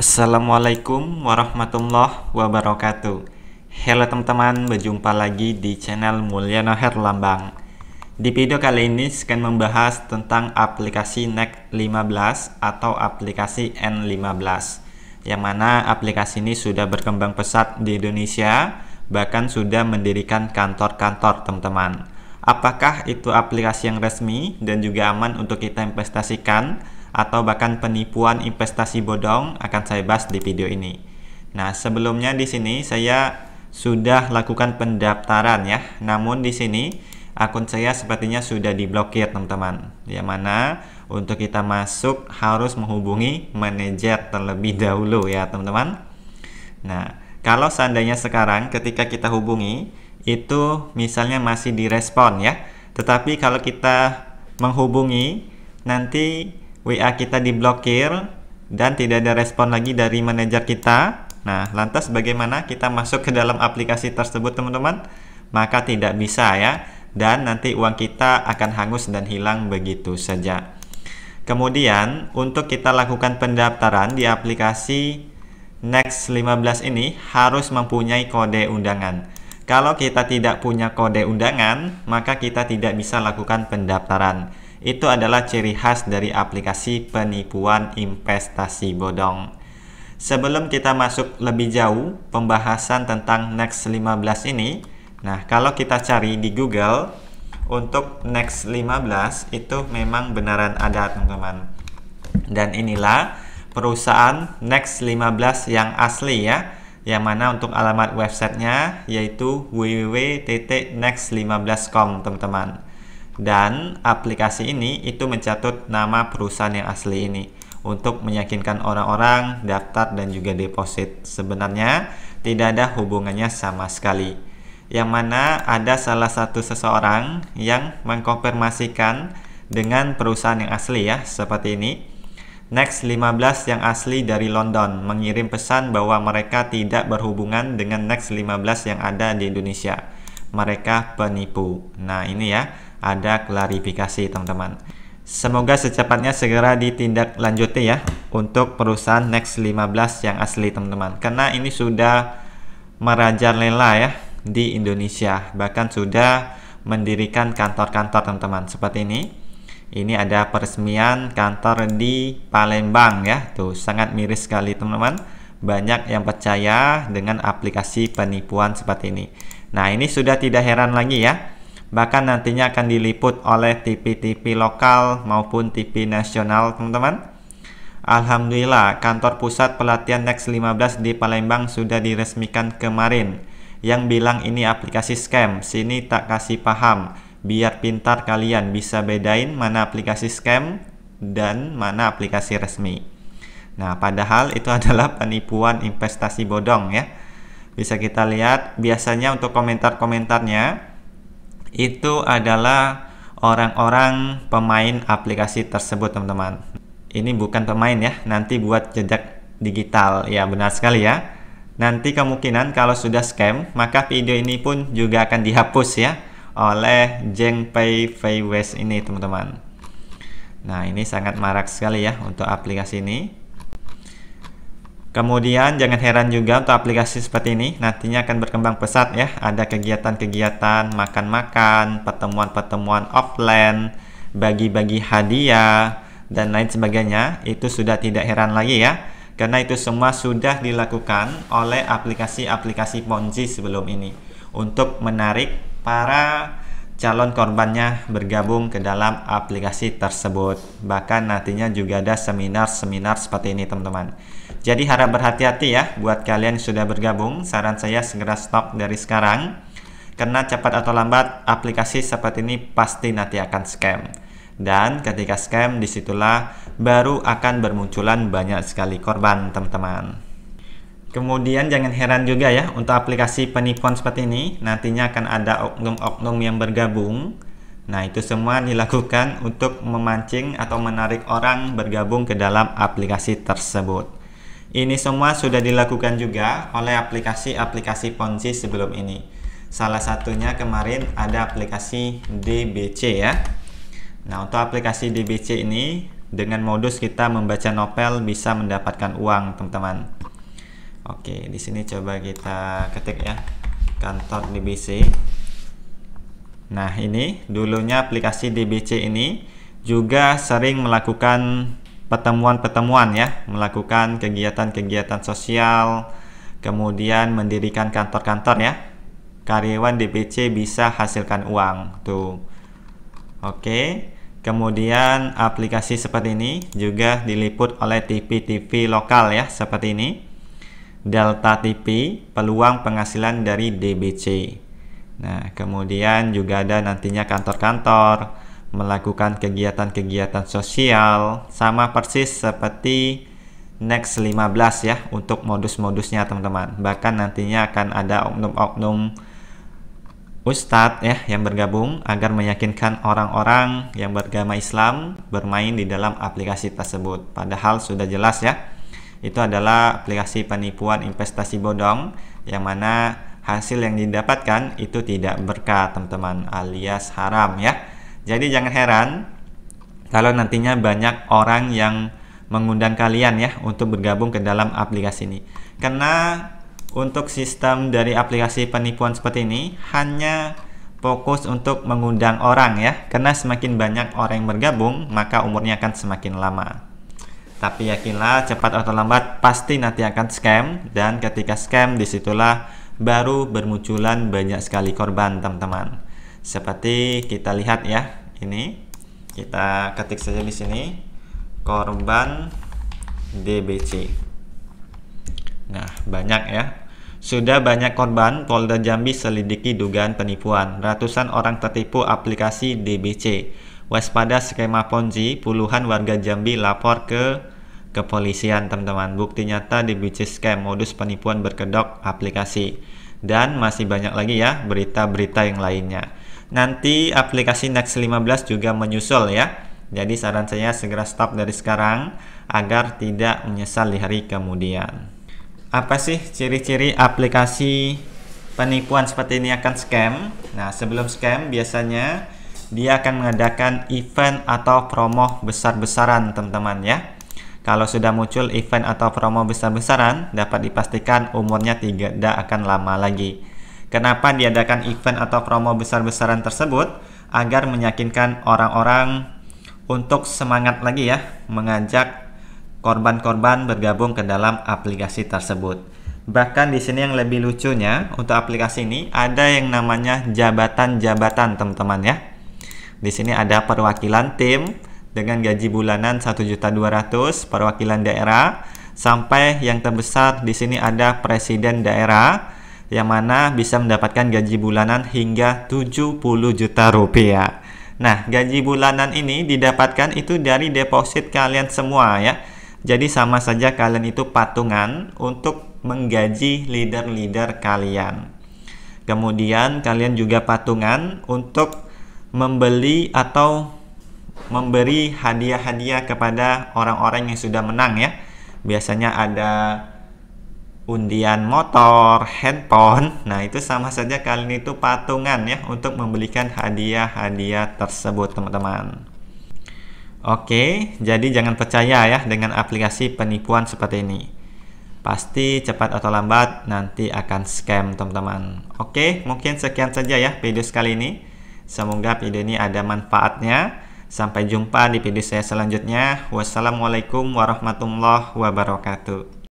Assalamualaikum warahmatullahi wabarakatuh. Halo teman-teman, berjumpa lagi di channel Mulyana Herlambang. Di video kali ini saya akan membahas tentang aplikasi Next 15 atau aplikasi N15, yang mana aplikasi ini sudah berkembang pesat di Indonesia, bahkan sudah mendirikan kantor-kantor teman-teman. Apakah itu aplikasi yang resmi dan juga aman untuk kita investasikan, atau bahkan penipuan investasi bodong, akan saya bahas di video ini. Nah, sebelumnya di sini saya sudah lakukan pendaftaran ya. Namun di sini akun saya sepertinya sudah diblokir teman-teman. Yang mana untuk kita masuk harus menghubungi manajer terlebih dahulu ya teman-teman. Nah, kalau seandainya sekarang ketika kita hubungi itu misalnya masih direspon ya. Tetapi kalau kita menghubungi nanti WA kita diblokir dan tidak ada respon lagi dari manajer kita. Nah, lantas bagaimana kita masuk ke dalam aplikasi tersebut teman-teman? Maka tidak bisa ya, dan nanti uang kita akan hangus dan hilang begitu saja. Kemudian untuk kita lakukan pendaftaran di aplikasi Next 15 ini harus mempunyai kode undangan. Kalau kita tidak punya kode undangan, maka kita tidak bisa lakukan pendaftaran. Itu adalah ciri khas dari aplikasi penipuan investasi bodong. Sebelum kita masuk lebih jauh pembahasan tentang Next 15 ini, nah kalau kita cari di Google untuk Next 15 itu memang beneran ada teman-teman. Dan inilah perusahaan Next 15 yang asli ya, yang mana untuk alamat websitenya yaitu www.next15.com teman-teman. Dan aplikasi ini itu mencatut nama perusahaan yang asli ini untuk meyakinkan orang-orang daftar dan juga deposit. Sebenarnya tidak ada hubungannya sama sekali. Yang mana ada salah satu seseorang yang mengkonfirmasikan dengan perusahaan yang asli ya, seperti ini. Next 15 yang asli dari London mengirim pesan bahwa mereka tidak berhubungan dengan Next 15 yang ada di Indonesia. Mereka penipu. Nah, ini ya, ada klarifikasi teman-teman. Semoga secepatnya segera ditindaklanjuti ya untuk perusahaan Next 15 yang asli teman-teman, karena ini sudah merajalela ya di Indonesia, bahkan sudah mendirikan kantor-kantor teman-teman seperti ini. Ini ada peresmian kantor di Palembang ya, tuh sangat miris sekali teman-teman. Banyak yang percaya dengan aplikasi penipuan seperti ini. Nah, ini sudah tidak heran lagi ya, bahkan nantinya akan diliput oleh TV-TV lokal maupun TV nasional teman-teman. Alhamdulillah, kantor pusat pelatihan Next 15 di Palembang sudah diresmikan kemarin. Yang bilang ini aplikasi scam, sini tak kasih paham. Biar pintar kalian bisa bedain mana aplikasi scam dan mana aplikasi resmi. Nah, padahal itu adalah penipuan investasi bodong ya. Bisa kita lihat biasanya untuk komentar-komentarnya itu adalah orang-orang pemain aplikasi tersebut teman-teman. Ini bukan pemain ya, nanti buat jejak digital ya, benar sekali ya. Nanti kemungkinan kalau sudah scam, maka video ini pun juga akan dihapus ya oleh Zhengpei Weiwei ini teman-teman. Nah, ini sangat marak sekali ya untuk aplikasi ini. Kemudian jangan heran juga untuk aplikasi seperti ini nantinya akan berkembang pesat ya. Ada kegiatan-kegiatan makan-makan, pertemuan-pertemuan offline, bagi-bagi hadiah, dan lain sebagainya. Itu sudah tidak heran lagi ya, karena itu semua sudah dilakukan oleh aplikasi-aplikasi Ponzi sebelum ini untuk menarik para calon korbannya bergabung ke dalam aplikasi tersebut. Bahkan nantinya juga ada seminar-seminar seperti ini teman-teman. Jadi harap berhati-hati ya buat kalian yang sudah bergabung. Saran saya segera stop dari sekarang, karena cepat atau lambat aplikasi seperti ini pasti nanti akan scam. Dan ketika scam, disitulah baru akan bermunculan banyak sekali korban teman-teman. Kemudian jangan heran juga ya untuk aplikasi penipuan seperti ini nantinya akan ada oknum-oknum yang bergabung. Nah, itu semua dilakukan untuk memancing atau menarik orang bergabung ke dalam aplikasi tersebut. Ini semua sudah dilakukan juga oleh aplikasi-aplikasi Ponzi sebelum ini. Salah satunya kemarin ada aplikasi DBC ya. Nah, untuk aplikasi DBC ini dengan modus kita membaca novel bisa mendapatkan uang, teman-teman. Oke, di sini coba kita ketik ya, kantor DBC. Nah, ini dulunya aplikasi DBC ini juga sering melakukan pertemuan-pertemuan ya, melakukan kegiatan-kegiatan sosial, kemudian mendirikan kantor-kantor ya. Karyawan DBC bisa hasilkan uang tuh. Oke, kemudian aplikasi seperti ini juga diliput oleh TV-TV lokal ya, seperti ini. Delta TV, peluang penghasilan dari DBC. Nah, kemudian juga ada nantinya kantor-kantor melakukan kegiatan-kegiatan sosial, sama persis seperti Next 15 ya untuk modus-modusnya, teman-teman. Bahkan nantinya akan ada oknum-oknum ustadz ya yang bergabung agar meyakinkan orang-orang yang beragama Islam bermain di dalam aplikasi tersebut. Padahal sudah jelas ya, itu adalah aplikasi penipuan investasi bodong yang mana hasil yang didapatkan itu tidak berkah, teman-teman, alias haram ya. Jadi jangan heran kalau nantinya banyak orang yang mengundang kalian ya untuk bergabung ke dalam aplikasi ini. Karena untuk sistem dari aplikasi penipuan seperti ini hanya fokus untuk mengundang orang ya. Karena semakin banyak orang yang bergabung, maka umurnya akan semakin lama. Tapi yakinlah, cepat atau lambat pasti nanti akan scam, dan ketika scam disitulah baru bermunculan banyak sekali korban, teman-teman. Seperti kita lihat ya, ini kita ketik saja di sini korban DBC. Nah, banyak ya. Sudah banyak korban, Polda Jambi selidiki dugaan penipuan. Ratusan orang tertipu aplikasi DBC. Waspada skema Ponzi, puluhan warga Jambi lapor ke kepolisian, teman-teman. Bukti nyata DBC scam, modus penipuan berkedok aplikasi. Dan masih banyak lagi ya berita-berita yang lainnya. Nanti aplikasi Next 15 juga menyusul ya. Jadi saran saya segera stop dari sekarang agar tidak menyesal di hari kemudian. Apa sih ciri-ciri aplikasi penipuan seperti ini akan scam? Nah, sebelum scam biasanya dia akan mengadakan event atau promo besar-besaran, teman-teman ya. Kalau sudah muncul event atau promo besar-besaran, dapat dipastikan umurnya tidak akan lama lagi. Kenapa diadakan event atau promo besar-besaran tersebut? Agar meyakinkan orang-orang untuk semangat lagi ya, mengajak korban-korban bergabung ke dalam aplikasi tersebut. Bahkan di sini yang lebih lucunya, untuk aplikasi ini ada yang namanya jabatan-jabatan, teman-teman ya. Di sini ada perwakilan tim dengan gaji bulanan 1.200.000, perwakilan daerah, sampai yang terbesar di sini ada presiden daerah yang mana bisa mendapatkan gaji bulanan hingga 70 juta rupiah. Nah, gaji bulanan ini didapatkan itu dari deposit kalian semua ya. Jadi sama saja kalian itu patungan untuk menggaji leader-leader kalian. Kemudian kalian juga patungan untuk membeli atau memberi hadiah-hadiah kepada orang-orang yang sudah menang ya. Biasanya ada undian motor, handphone. Nah, itu sama saja kalian itu patungan ya untuk membelikan hadiah-hadiah tersebut, teman-teman. Oke, jadi jangan percaya ya dengan aplikasi penipuan seperti ini. Pasti cepat atau lambat nanti akan scam, teman-teman. Oke, mungkin sekian saja ya video kali ini. Semoga video ini ada manfaatnya. Sampai jumpa di video saya selanjutnya. Wassalamualaikum warahmatullahi wabarakatuh.